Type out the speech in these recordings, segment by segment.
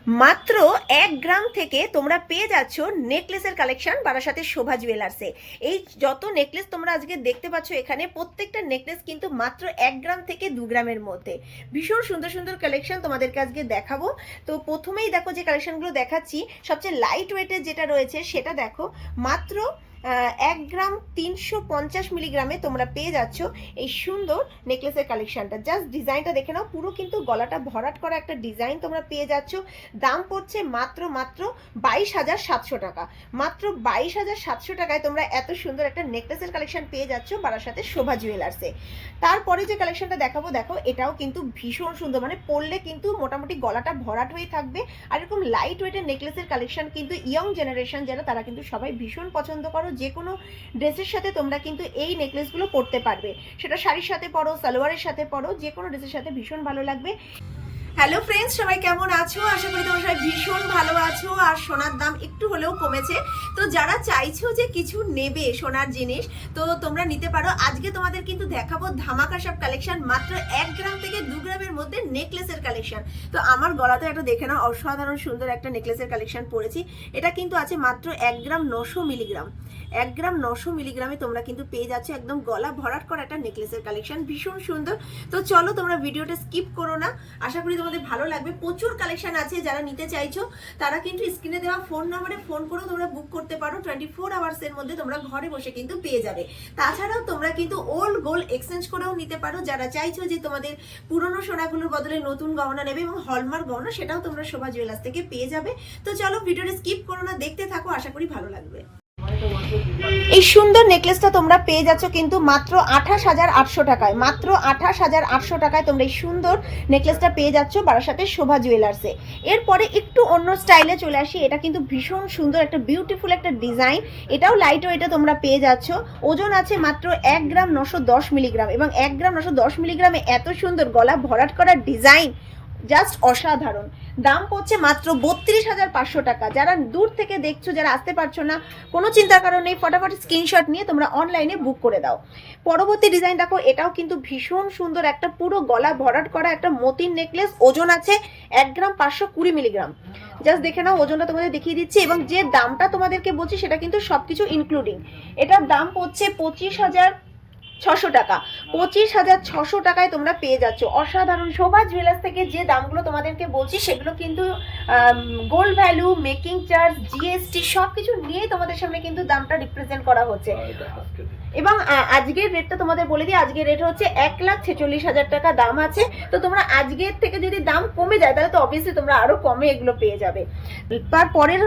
মাত্র 1 গ্রাম থেকে তোমরা পেয়ে যাচ্ছ নেকলেসের কালেকশন বারাসাতের শোভা জুয়েলার্সে। এই যত নেকলেস তোমরা আজকে দেখতে পাচ্ছ এখানে প্রত্যেকটা নেকলেস কিন্তু মাত্র 1 গ্রাম থেকে 2 গ্রামের মধ্যে। ভীষণ সুন্দর সুন্দর কালেকশন তোমাদেরকে আজকে দেখাবো। তো প্রথমেই দেখো যে কালেকশনগুলো দেখাচ্ছি, সবচেয়ে লাইট ওয়েটের যেটা রয়েছে সেটা দেখো, মাত্র 1 গ্রাম 350 মিলিগ্রামে তোমরা পেয়ে যাচ্ছ এই সুন্দর নেকলেসের কালেকশনটা। জাস্ট ডিজাইনটা দেখে নাও, পুরো কিন্তু গলাটা ভরাট করা একটা ডিজাইন তোমরা পেয়ে যাচ্ছ। দাম পড়ছে মাত্র 22,700 টাকা। মাত্র 22,700 টাকায় তোমরা এত সুন্দর একটা নেকলেসের কালেকশন পেয়ে যাচ্ছ বারাসাতে শোভা জুয়েলার্সে। তারপরে যে কালেকশনটা দেখাবো দেখো, এটাও কিন্তু ভীষণ সুন্দর, মানে পরলে কিন্তু মোটামুটি গলাটা ভরাট হয়ে থাকবে। আর এরকম লাইট ওয়েটের নেকলেসের কালেকশন কিন্তু ইয়ং জেনারেশন যারা, তারা কিন্তু সবাই ভীষণ পছন্দ করো। যে কোনো ড্রেসের সাথে তোমরা কিন্তু এই নেকলেসগুলো পরতে পারবে, সেটা শাড়ির সাথে পরো, সালোয়ারের সাথে পরো, যে কোনো ড্রেসের সাথে ভীষণ ভালো লাগবে। হ্যালো ফ্রেন্ডস, সবাই কেমন আছো? আশা করি তোমরা সবাই ভীষণ ভালো আছো। আর সোনার দাম একটু হলেও কমেছে, তো যারা চাইছো যে কিছু নেবে সোনার জিনিস, তো তোমরা নিতে পারো। আজকে তোমাদের কিন্তু দেখাবো ধামাকা সব কালেকশন, মাত্র 1 গ্রাম থেকে 2 গ্রামের মধ্যে নেকলেসের কালেকশন। তো আমার গলাতে একটা দেখে নাও, অসাধারণ সুন্দর একটা নেকলেসের কালেকশন পরেছি। এটা কিন্তু আছে মাত্র 1 গ্রাম 900 মিলিগ্রাম। 1 গ্রাম 900 মিলিগ্রামে তোমরা কিন্তু পেয়ে যাচ্ছ একদম গলা ভরাট করা একটা নেকলেসের কালেকশন, ভীষণ সুন্দর। তো চলো তোমরা ভিডিওটা স্কিপ করো না, আশা করি তোমাদের ভালো লাগবে। প্রচুর কালেকশন আছে, যারা নিতে চাইছো তারা কিন্তু স্ক্রিনে দেওয়া ফোন নম্বরে ফোন করেও তোমরা বুক করতে পারো। 24 আওয়ার্সের মধ্যে তোমরা ঘরে বসে কিন্তু পেয়ে যাবে। তাছাড়াও তোমরা কিন্তু ওল্ড গোল্ড এক্সচেঞ্জ করেও নিতে পারো। যারা চাইছো যে তোমাদের পুরনো সোনাগুলোর বদলে নতুন গহনা নেবে এবং হলমার্ক গহনা, সেটাও তোমরা শোভা জুয়েলার্স থেকে পেয়ে যাবে। তো চলো ভিডিওটা স্কিপ করো না, দেখতে থাকো, আশা করি ভালো লাগবে। এই সুন্দর নেকলেসটা তোমরা পেয়ে যাচ্ছ কিন্তু মাত্র 28,800 টাকায়। মাত্র 28,800 টাকায় তোমরা এই সুন্দর নেকলেসটা পেয়ে যাচ্ছ বারাসাতের শোভা জুয়েলার্সে। এরপরে একটু অন্য স্টাইলে চলে আসি। এটা কিন্তু ভীষণ সুন্দর একটা বিউটিফুল একটা ডিজাইন, এটাও লাইট ওয়েটে তোমরা পেয়ে যাচ্ছ। ওজন আছে মাত্র 1 গ্রাম 910 মিলিগ্রাম, এবং 1 গ্রাম 910 মিলিগ্রামে এত সুন্দর গলা ভরাট করা ডিজাইন জাস্ট অসাধারণ। দাম পড়ছে মাত্র 32,500 টাকা। যারা দূর থেকে দেখছো, যারা আসতে পারছো না, কোনো চিন্তার কারণ নেই, ফটাফট স্ক্রিনশট নিয়ে তোমরা অনলাইনে বুক করে দাও। পরবর্তী ডিজাইন দেখো, এটাও কিন্তু ভীষণ সুন্দর একটা পুরো গলা ভরাট করা একটা মতির নেকলেস। ওজন আছে 1 গ্রাম 520 মিলিগ্রাম। জাস্ট দেখে নাও, ওজনটা তোমাদের দেখিয়ে দিচ্ছি, এবং যে দামটা তোমাদেরকে বলছি সেটা কিন্তু সবকিছু ইনক্লুডিং। এটার দাম পড়ছে 25,600 টাকা। 25,600 টাকায় তোমরা পেয়ে যাচ্ছ অসাধারণ। শোভা জুয়েলার্স থেকে যে দামগুলো তোমাদেরকে বলছি সেগুলো কিন্তু gold value, making charge, GST সবকিছু নিয়ে তোমাদের সামনে কিন্তু দামটা রিপ্রেজেন্ট করা হচ্ছে। এবং আজকের রেটটা তোমাদের বলে দিই, আজকের রেট হচ্ছে 1,46,000 টাকা দাম আছে। তো তোমরা আজকের থেকে যদি দাম কমে যায় তাহলে তো অবভিয়াসলি তোমরা আরো কমে এগুলো পেয়ে যাবে। তারপরের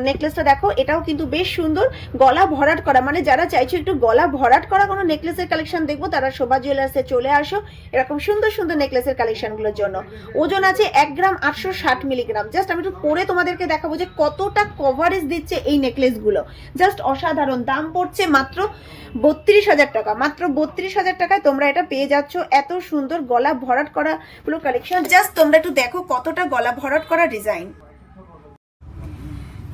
নেকলেসটা দেখো, এটাও কিন্তু বেশ সুন্দর, গলা ভরাট করা। মানে যারা চাইছো একটু গলা ভরাট করা কোনো নেকলেসের কালেকশন দেখবো, তারা শোভা জুয়েলার্সে চলে আসো এরকম সুন্দর সুন্দর নেকলেসের কালেকশনগুলোর জন্য। ওজন আছে 1 গ্রাম 860 মিলিগ্রাম। জাস্ট আমি একটু পরে তোমাদেরকে দেখাবো যে কতটা কভারেজ দিচ্ছে এই নেকলেসগুলো, জাস্ট অসাধারণ। দাম পড়ছে মাত্র 32,000 টাকা। মাত্র 32,000 টাকায় তোমরা এটা পেয়ে যাচ্ছ এত সুন্দর গলা ভরাট করা পুরো কালেকশন। জাস্ট তোমরা একটু দেখো কতটা গলা ভরাট করা ডিজাইন।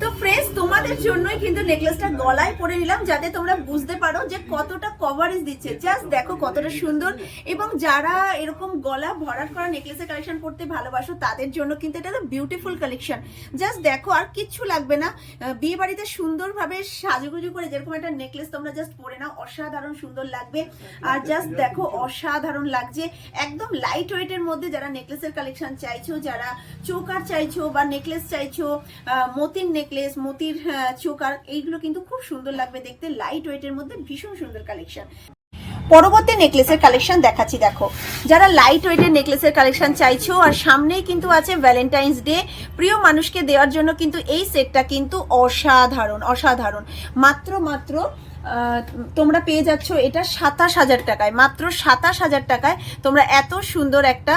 তো ফ্রেন্ডস, তোমাদের জন্যই কিন্তু নেকলেসটা গলায় পরে নিলাম, যাতে তোমরা বুঝতে পারো যে কতটা কভারেজ দিচ্ছে। জাস্ট দেখো কতটা সুন্দর। এবং যারা এরকম গলা ভরাট করা নেকলেসের কালেকশন পড়তে ভালোবাসো তাদের জন্য কিন্তু এটা বিউটিফুল কালেকশন। জাস্ট দেখো, আর কিচ্ছু লাগবে না, বিয়ে বাড়িতে সুন্দরভাবে সাজুগুজু করে যেরকম একটা নেকলেস তোমরা জাস্ট পরে নাও, অসাধারণ সুন্দর লাগবে। আর জাস্ট দেখো অসাধারণ লাগছে, একদম লাইট ওয়েটের মধ্যে। যারা নেকলেসের কালেকশন চাইছো, যারা চোকার চাইছো বা নেকলেস চাইছো, মতির নেকলেস, মতির চোকার, এইগুলো কিন্তু খুব সুন্দর লাগবে দেখতে, লাইট ওয়েটের মধ্যে ভীষণ সুন্দর কালেকশন। পরবর্তী নেকলেসের কালেকশন দেখাচ্ছি দেখো, যারা লাইট ওয়েটের নেকলেসের কালেকশন চাইছো, আর সামনেই কিন্তু আছে ভ্যালেন্টাইন্স ডে, প্রিয় মানুষকে দেওয়ার জন্য কিন্তু এই সেটটা কিন্তু অসাধারণ অসাধারণ। মাত্র তোমরা পেয়ে যাচ্ছ এটা 27,000 টাকায়। মাত্র 27,000 টাকায় তোমরা এত সুন্দর একটা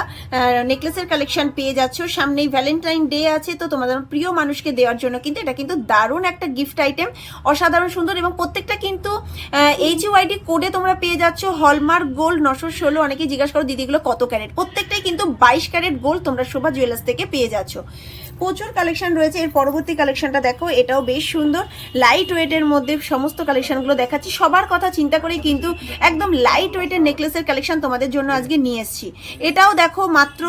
নেকলেসের কালেকশন পেয়ে যাচ্ছ। সামনেই ভ্যালেন্টাইন ডে আছে, তো তোমাদের প্রিয় মানুষকে দেওয়ার জন্য কিন্তু এটা কিন্তু দারুণ একটা গিফট আইটেম, অসাধারণ সুন্দর। এবং প্রত্যেকটা কিন্তু HUID কোডে তোমরা পেয়ে যাচ্ছ হলমার্ক গোল্ড 916। অনেকেই জিজ্ঞাসা করো দিদিগুলো কত ক্যারেট, প্রত্যেকটাই কিন্তু 22 ক্যারেট গোল্ড তোমরা শোভা জুয়েলার্স থেকে পেয়ে যাচ্ছ। প্রচুর কালেকশন রয়েছে। এর পরবর্তী কালেকশনটা দেখো, এটাও বেশ সুন্দর, লাইট ওয়েটের মধ্যে সমস্ত কালেকশনগুলো দেখাচ্ছি। সবার কথা চিন্তা করেই কিন্তু একদম লাইট ওয়েটের নেকলেসের কালেকশন তোমাদের জন্য আজকে নিয়ে এসেছি। এটাও দেখো মাত্র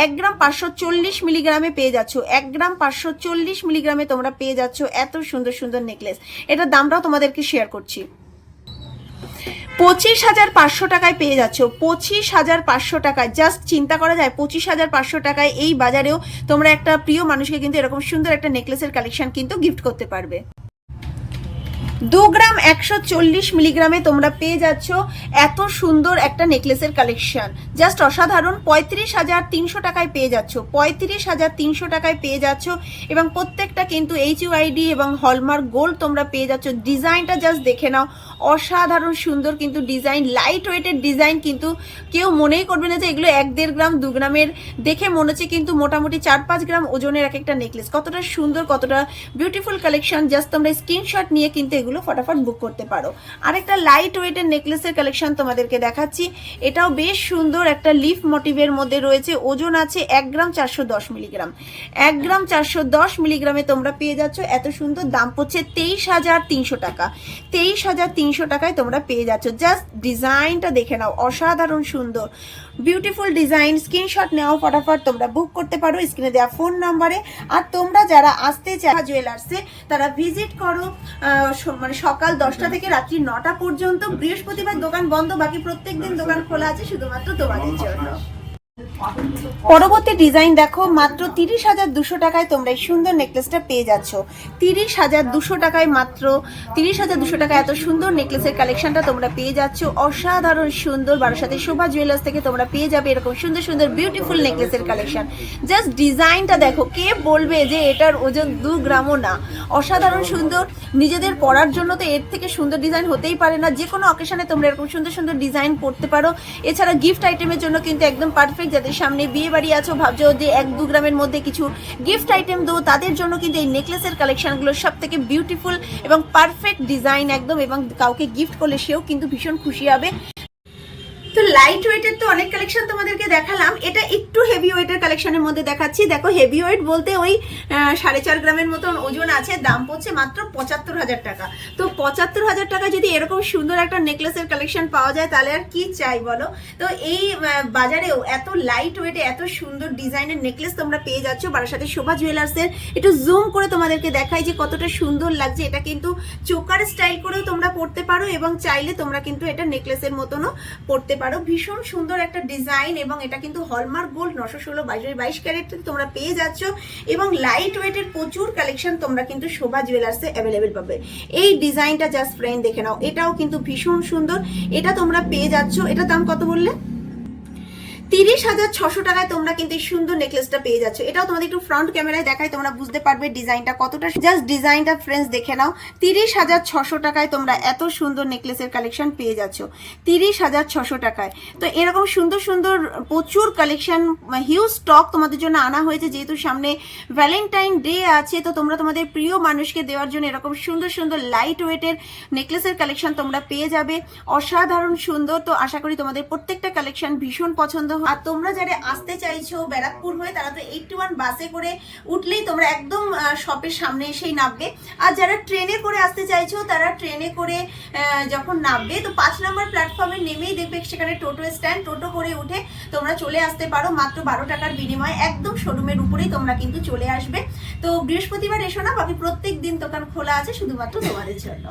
1 গ্রাম 540 মিলিগ্রামে পেয়ে যাচ্ছ, 1 গ্রাম 540 মিলিগ্রামে তোমরা পেয়ে যাচ্ছ এত সুন্দর সুন্দর নেকলেস। এটার দামটাও তোমাদেরকে শেয়ার করছি। 25,500 টাকায় পেয়ে যাচ্ছ, 25,500 টাকায়। জাস্ট চিন্তা করা যায় 25,500 টাকায় এই বাজারেও তোমরা একটা প্রিয় মানুষকে কিন্তু এরকম সুন্দর একটা নেকলেসের কালেকশন কিন্তু গিফট করতে পারবে। 2 গ্রাম 140 মিলিগ্রামে তোমরা পেয়ে যাচ্ছ এত সুন্দর একটা নেকলেসের কালেকশন, জাস্ট অসাধারণ। 35,300 টাকায় পেয়ে যাচ্ছ, 35,300 টাকায় পেয়ে যাচ্ছ, এবং প্রত্যেকটা কিন্তু HUID এবং হলমার্ক গোল্ড তোমরা পেয়ে যাচ্ছ। ডিজাইনটা জাস্ট দেখে নাও, অসাধারণ সুন্দর কিন্তু ডিজাইন, লাইট ওয়েটের ডিজাইন, কিন্তু কেউ মনেই করবে না যে এগুলো 1-1.5 গ্রাম 2 গ্রামের। দেখে মনে হচ্ছে কিন্তু মোটামুটি 4-5 গ্রাম ওজনের এক একটা নেকলেস। কতটা সুন্দর, কতটা বিউটিফুল কালেকশন। জাস্ট তোমরা স্ক্রিনশট নিয়ে কিন্তু এগুলো ফটাফট বুক করতে পারো। আরেকটা লাইট ওয়েটের নেকলেসের কালেকশন তোমাদেরকে দেখাচ্ছি। এটাও বেশ সুন্দর, একটা লিফ মোটিভের মধ্যে রয়েছে। ওজন আছে 1 গ্রাম 410 মিলিগ্রাম, 1 গ্রাম 410 মিলিগ্রামে তোমরা পেয়ে যাচ্ছ এত সুন্দর। দাম পড়ছে 23,300 টাকা, 23,300 টাকায় তোমরা পেয়ে যাচ্ছ। জাস্ট ডিজাইনটা দেখে নাও, অসাধারণ সুন্দর বিউটিফুল ডিজাইন। স্ক্রিনশট নাও ফটাফট, তোমরা বুক করতে পারো স্ক্রিনে দেওয়া ফোন নাম্বারে। আর তোমরা যারা আসতে চাও জুয়েলার্সে, তারা ভিজিট করো মানে সকাল 10টা থেকে রাত্রি 9টা পর্যন্ত। বৃহস্পতিবার দোকান বন্ধ, বাকি প্রত্যেক দিন দোকান খোলা আছে শুধুমাত্র তোমাদের জন্য। পরবর্তী ডিজাইন দেখো, মাত্র 30,200 টাকায় তোমরা এই সুন্দর নেকলেসটা পেয়ে যাচ্ছ। 30,200 টাকায়, মাত্র 30,200 টাকায় এত সুন্দর নেকলেসের কালেকশনটা তোমরা পেয়ে যাচ্ছ। অসাধারণ সুন্দর, বারাসাতের শোভা জুয়েলার্স থেকে তোমরা পেয়ে যাবে এরকম সুন্দর সুন্দর বিউটিফুল নেকলেসের কালেকশন। জাস্ট ডিজাইনটা দেখো, কে বলবে যে এটার ওজন 2 গ্রামও না। অসাধারণ সুন্দর, নিজেদের পরার জন্য তো এর থেকে সুন্দর ডিজাইন হতেই পারে না। যে কোনো অকেশনে তোমরা এরকম সুন্দর সুন্দর ডিজাইন করতে পারো। এছাড়া গিফট আইটেমের জন্য কিন্তু একদম পারফেক্ট। যাদের সামনে বিয়ে বাড়ি আছো, ভাবছো যে 1-2 গ্রামের মধ্যে কিছু গিফট আইটেম দেবো, তাদের জন্য কিন্তু এই নেকলেসের কালেকশনগুলো সব থেকে বিউটিফুল এবং পারফেক্ট ডিজাইন একদম, এবং কাউকে গিফট করলে সেও কিন্তু ভীষণ খুশি হবে। তো লাইট ওয়েটের তো অনেক কালেকশন তোমাদেরকে দেখালাম, এটা একটু হেভি ওয়েটের কালেকশনের মধ্যে দেখাচ্ছি। দেখো, হেভি ওয়েট বলতে ওই 4.5 গ্রামের মতন ওজন আছে। দাম পড়ছে মাত্র 75,000 টাকা। তো 75,000 টাকা যদি এরকম সুন্দর একটা নেকলেসের কালেকশন পাওয়া যায়, তাহলে আর কি চাই বলো। তো এই বাজারেও এত লাইট ওয়েটে এত সুন্দর ডিজাইনের নেকলেস তোমরা পেয়ে যাচ্ছ বারাসাতের শোভা জুয়েলার্সের। একটু জুম করে তোমাদেরকে দেখাই যে কতটা সুন্দর লাগছে। এটা কিন্তু চোকার স্টাইল করেও তোমরা পড়তে পারো, এবং চাইলে তোমরা কিন্তু এটা নেকলেসের মতনও পড়তে পারো। ভীষণ সুন্দর একটা ডিজাইন, এবং এটা কিন্তু হলমার্ক গোল্ড 916/22 ক্যারেট তোমরা পেয়ে যাচ্ছ। এবং লাইট ওয়েটের প্রচুর কালেকশন তোমরা কিন্তু শোভা জুয়েলার্সে অ্যাভেলেবেল পাবে। এই ডিজাইনটা জাস্ট ফ্রেন্ড দেখে নাও, এটাও কিন্তু ভীষণ সুন্দর। এটা তোমরা পেয়ে যাচ্ছ, এটার দাম কত বললে? 30,600 টাকায় তোমরা কিন্তু এই সুন্দর নেকলেসটা পেয়ে যাচ্ছ। এটাও তোমাদের একটু ফ্রন্ট ক্যামেরায় দেখাই, তোমরা বুঝতে পারবে ডিজাইনটা কতটা। জাস্ট ডিজাইনটা ফ্রেন্ডস দেখে নাও, 30,600 টাকায় তোমরা এত সুন্দর নেকলেসের কালেকশন পেয়ে যাচ্ছ, 30,600 টাকায়। তো এরকম সুন্দর সুন্দর প্রচুর কালেকশন, হিউজ স্টক তোমাদের জন্য আনা হয়েছে। যেহেতু সামনে ভ্যালেন্টাইন ডে আছে, তো তোমরা তোমাদের প্রিয় মানুষকে দেওয়ার জন্য এরকম সুন্দর সুন্দর লাইট ওয়েটের নেকলেসের কালেকশন তোমরা পেয়ে যাবে। অসাধারণ সুন্দর। তো আশা করি তোমাদের প্রত্যেকটা কালেকশন ভীষণ পছন্দ। আর তোমরা যারা আসতে চাইছো ব্যারাকপুর হয়ে, তারা তো 81 বাসে করে উঠলেই তোমরা একদম শপের সামনে এসেই নামবে। আর যারা ট্রেনে করে আসতে চাইছো, তারা ট্রেনে করে যখন নামবে, তো 5 নম্বর প্ল্যাটফর্মে নেমেই দেখবে সেখানে টোটো স্ট্যান্ড। টোটো করে উঠে তোমরা চলে আসতে পারো মাত্র 12 টাকার বিনিময়ে। একদম শোরুমের উপরেই তোমরা কিন্তু চলে আসবে। তো বৃহস্পতিবার এসো না, বাকি প্রত্যেক দিন দোকান খোলা আছে শুধুমাত্র তোমাদের জন্য।